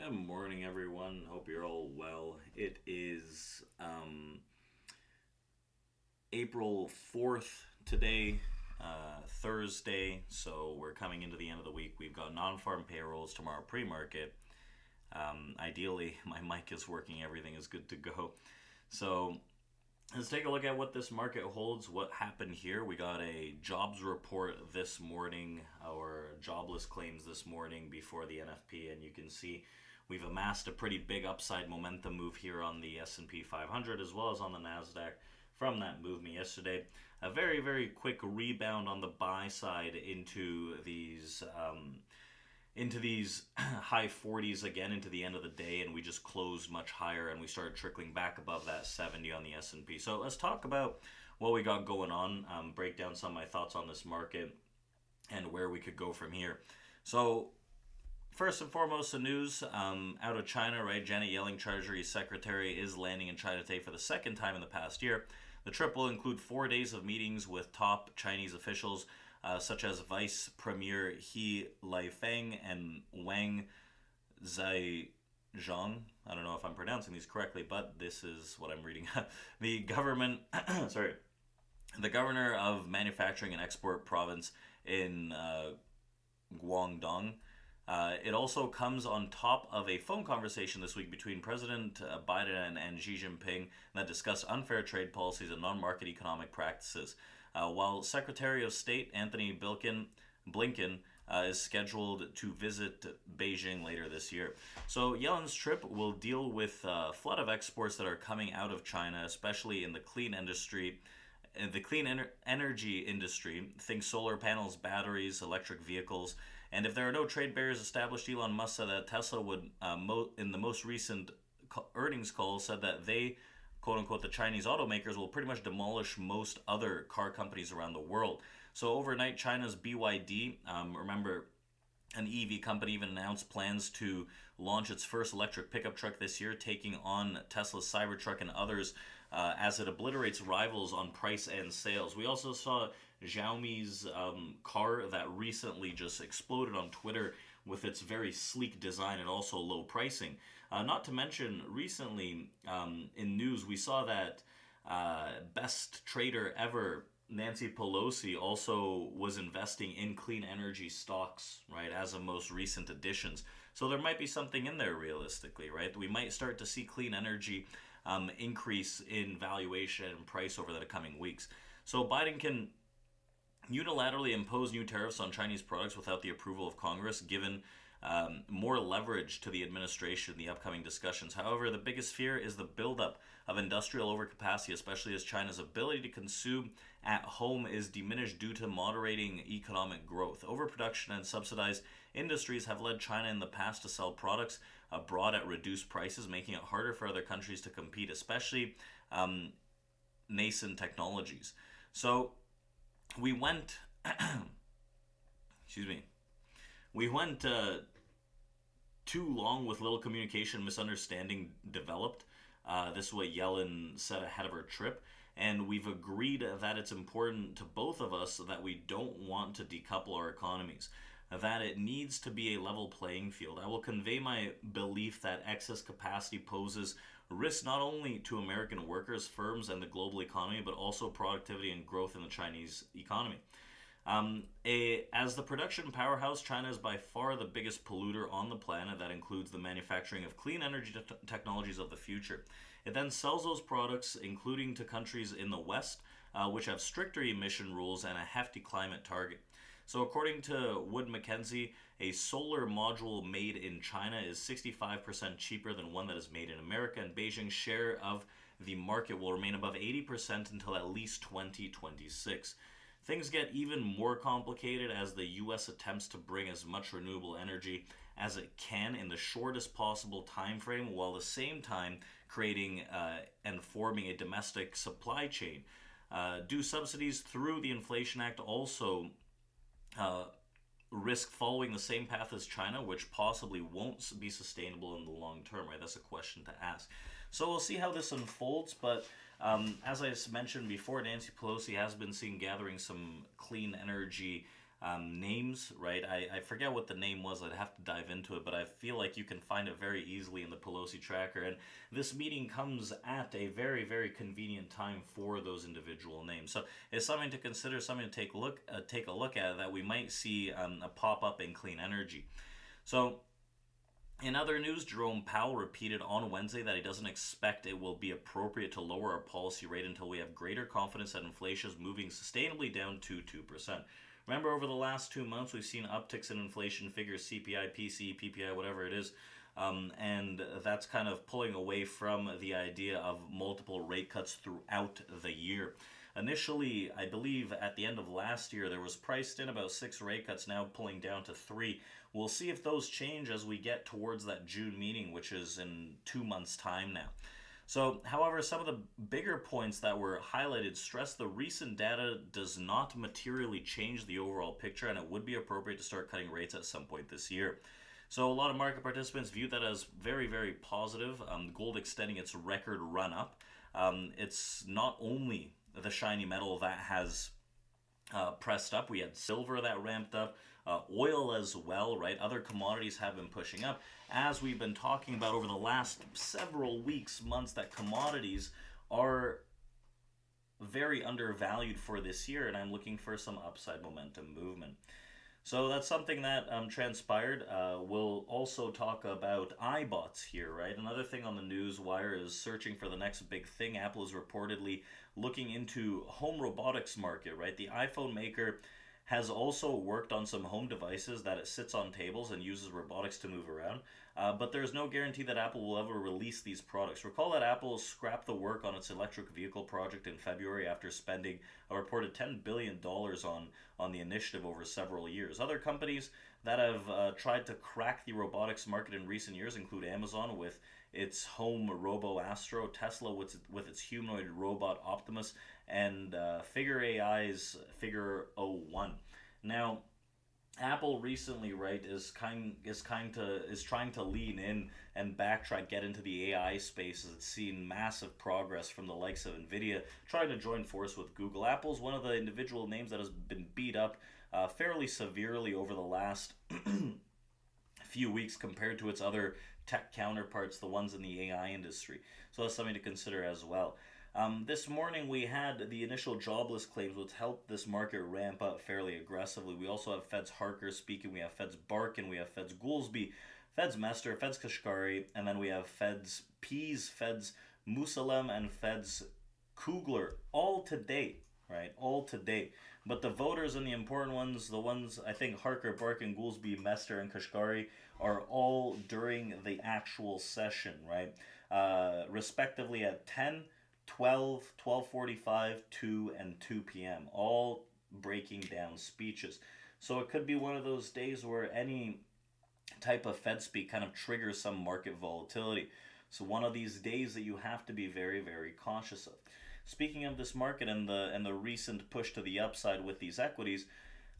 Good morning, everyone. Hope you're all well. It is April 4th today, Thursday, so we're coming into the end of the week. We've got non farm payrolls tomorrow, pre market. Ideally, my mic is working, everything is good to go. So, let's take a look at what this market holds, what happened here. We got a jobs report this morning, our jobless claims this morning before the NFP, and you can see we've amassed a pretty big upside momentum move here on the S&P 500 as well as on the Nasdaq from that movement yesterday. A very, very quick rebound on the buy side into these high 40s again into the end of the day, and we just closed much higher and we started trickling back above that 70 on the S&P. So let's talk about what we got going on, break down some of my thoughts on this market and where we could go from here. So first and foremost, the news out of China, right? Janet Yellen, Treasury Secretary, is landing in China today for the second time in the past year. The trip will include 4 days of meetings with top Chinese officials, such as Vice Premier He Lifeng and Wang Zhaizhong. I don't know if I'm pronouncing these correctly, but this is what I'm reading. The government, sorry, the governor of manufacturing and export province in Guangdong. It also comes on top of a phone conversation this week between President Biden and Xi Jinping that discussed unfair trade policies and non-market economic practices. While Secretary of State Anthony Blinken is scheduled to visit Beijing later this year. So Yellen's trip will deal with a flood of exports that are coming out of China, especially in the clean industry. In the energy industry, think solar panels, batteries, electric vehicles. And if there are no trade barriers established, Elon Musk said that Tesla would, in the most recent earnings call, said that they, quote unquote, the Chinese automakers will pretty much demolish most other car companies around the world. So overnight, China's BYD, remember, an EV company, even announced plans to launch its first electric pickup truck this year, taking on Tesla's Cybertruck and others as it obliterates rivals on price and sales. We also saw Xiaomi's car that recently just exploded on Twitter with its very sleek design and also low pricing. Not to mention, recently in news, we saw that best trader ever, Nancy Pelosi, also was investing in clean energy stocks, right, as of most recent additions. So there might be something in there realistically, right? We might start to see clean energy increase in valuation and price over the coming weeks. So Biden can unilaterally impose new tariffs on Chinese products without the approval of Congress, given more leverage to the administration in the upcoming discussions. However, the biggest fear is the buildup of industrial overcapacity, especially as China's ability to consume at home is diminished due to moderating economic growth. Overproduction and subsidized industries have led China in the past to sell products abroad at reduced prices, making it harder for other countries to compete, especially nascent technologies. So we went, excuse me, we went too long with little communication, misunderstanding developed. This is what Yellen said ahead of her trip. And we've agreed that it's important to both of us that we don't want to decouple our economies, that it needs to be a level playing field. I will convey my belief that excess capacity poses risk not only to American workers, firms, and the global economy, but also productivity and growth in the Chinese economy. As the production powerhouse, China is by far the biggest polluter on the planet. That includes the manufacturing of clean energy technologies of the future. It then sells those products, including to countries in the West, which have stricter emission rules and a hefty climate target. So according to Wood Mackenzie, a solar module made in China is 65% cheaper than one that is made in America, and Beijing's share of the market will remain above 80% until at least 2026. Things get even more complicated as the U.S. attempts to bring as much renewable energy as it can in the shortest possible time frame, while at the same time creating and forming a domestic supply chain. Do subsidies through the Inflation Act also risk following the same path as China, which possibly won't be sustainable in the long term, right? That's a question to ask. So we'll see how this unfolds, but as I mentioned before, Nancy Pelosi has been seen gathering some clean energy names, right? I forget what the name was. I'd have to dive into it, but I feel like you can find it very easily in the Pelosi tracker. And this meeting comes at a very, very convenient time for those individual names. So it's something to consider, something to take a look at, that we might see a pop up in clean energy. So in other news, Jerome Powell repeated on Wednesday that he doesn't expect it will be appropriate to lower our policy rate until we have greater confidence that inflation is moving sustainably down to 2%. Remember, over the last 2 months, we've seen upticks in inflation figures, CPI, PCE, PPI, whatever it is, and that's kind of pulling away from the idea of multiple rate cuts throughout the year. Initially, I believe at the end of last year, there was priced in about 6 rate cuts, now pulling down to 3. We'll see if those change as we get towards that June meeting, which is in 2 months' time now. So, however, some of the bigger points that were highlighted stress the recent data does not materially change the overall picture, and it would be appropriate to start cutting rates at some point this year. So a lot of market participants view that as very, very positive. Gold extending its record run up. It's not only the shiny metal that has pressed up. We had silver that ramped up, oil as well, right? Other commodities have been pushing up. As we've been talking about over the last several weeks, months, that commodities are very undervalued for this year, and I'm looking for some upside momentum movement. So that's something that transpired. We'll also talk about iBots here, right? Another thing on the news wire is searching for the next big thing. Apple is reportedly looking into home robotics market, right? The iPhone maker has also worked on some home devices that it sits on tables and uses robotics to move around. But there's no guarantee that Apple will ever release these products. Recall that Apple scrapped the work on its electric vehicle project in February after spending a reported $10 billion on the initiative over several years. Other companies that have tried to crack the robotics market in recent years include Amazon with its home Robo Astro, Tesla with its humanoid robot Optimus, and Figure AI's Figure 01. Now, Apple recently, right, is trying to lean in and backtrack, get into the AI space, as it's seen massive progress from the likes of Nvidia trying to join force with Google. Apple's one of the individual names that has been beat up fairly severely over the last few weeks compared to its other tech counterparts, the ones in the AI industry. So that's something to consider as well. This morning we had the initial jobless claims, which helped this market ramp up fairly aggressively. We also have Fed's Harker speaking, we have Fed's Barkin, we have Fed's Goolsbee, Fed's Mester, Fed's Kashkari, and then we have Fed's Pease, Fed's Musalem, and Fed's Kugler, all today, right? All today. But the voters and the important ones, the ones I think Harker, Barkin, Goolsbee, Mester, and Kashkari, are all during the actual session, right? Respectively at 10, 12, 12:45, 2, and 2 p.m. All breaking down speeches. So it could be one of those days where any type of Fed speak kind of triggers some market volatility. So one of these days that you have to be very, very cautious of. Speaking of this market and the recent push to the upside with these equities,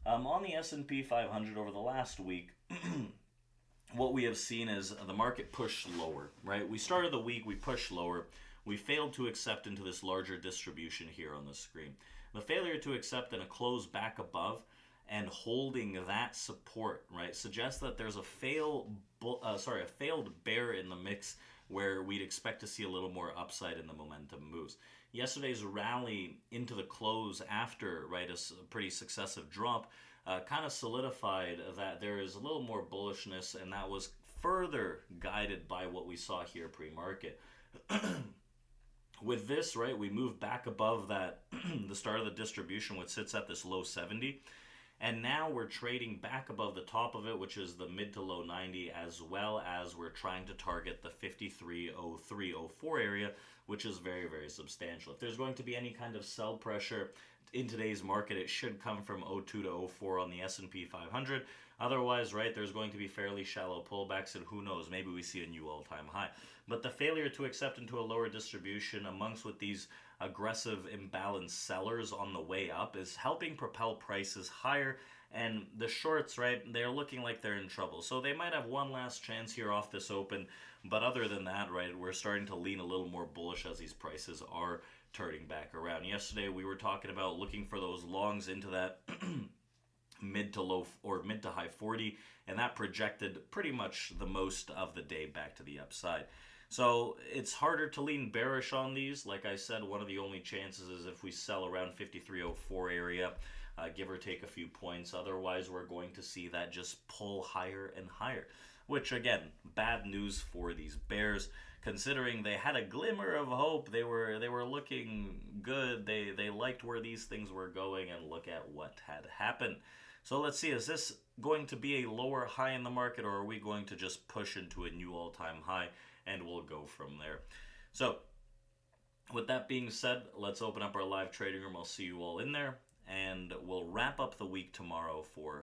on the S&P 500 over the last week, what we have seen is the market push lower, right? We started the week, we pushed lower. We failed to accept into this larger distribution here on the screen. The failure to accept and a close back above and holding that support, right, suggests that there's a failed bear in the mix where we'd expect to see a little more upside in the momentum moves. Yesterday's rally into the close after, right, a pretty successive drop kind of solidified that there is a little more bullishness, and that was further guided by what we saw here pre-market. With this, right, we move back above that, the start of the distribution, which sits at this low 70. And now we're trading back above the top of it, which is the mid to low 90, as well as we're trying to target the 53.03.04 area, which is very, very substantial. If there's going to be any kind of sell pressure in today's market, it should come from 02 to 04 on the S&P 500. Otherwise, right, there's going to be fairly shallow pullbacks, and who knows, maybe we see a new all-time high. But the failure to accept into a lower distribution amongst with these aggressive imbalanced sellers on the way up is helping propel prices higher, and the shorts, right, they're looking like they're in trouble. So they might have one last chance here off this open, but other than that, right, we're starting to lean a little more bullish as these prices are turning back around. Yesterday we were talking about looking for those longs into that mid to high 40, and that projected pretty much the most of the day back to the upside. So it's harder to lean bearish on these. Like I said, one of the only chances is if we sell around 5304 area, give or take a few points. Otherwise, we're going to see that just pull higher and higher, which again, bad news for these bears, considering they had a glimmer of hope. They were looking good. They liked where these things were going, and look at what had happened. So let's see, is this going to be a lower high in the market, or are we going to just push into a new all-time high, and we'll go from there? So with that being said, let's open up our live trading room. I'll see you all in there, and we'll wrap up the week tomorrow for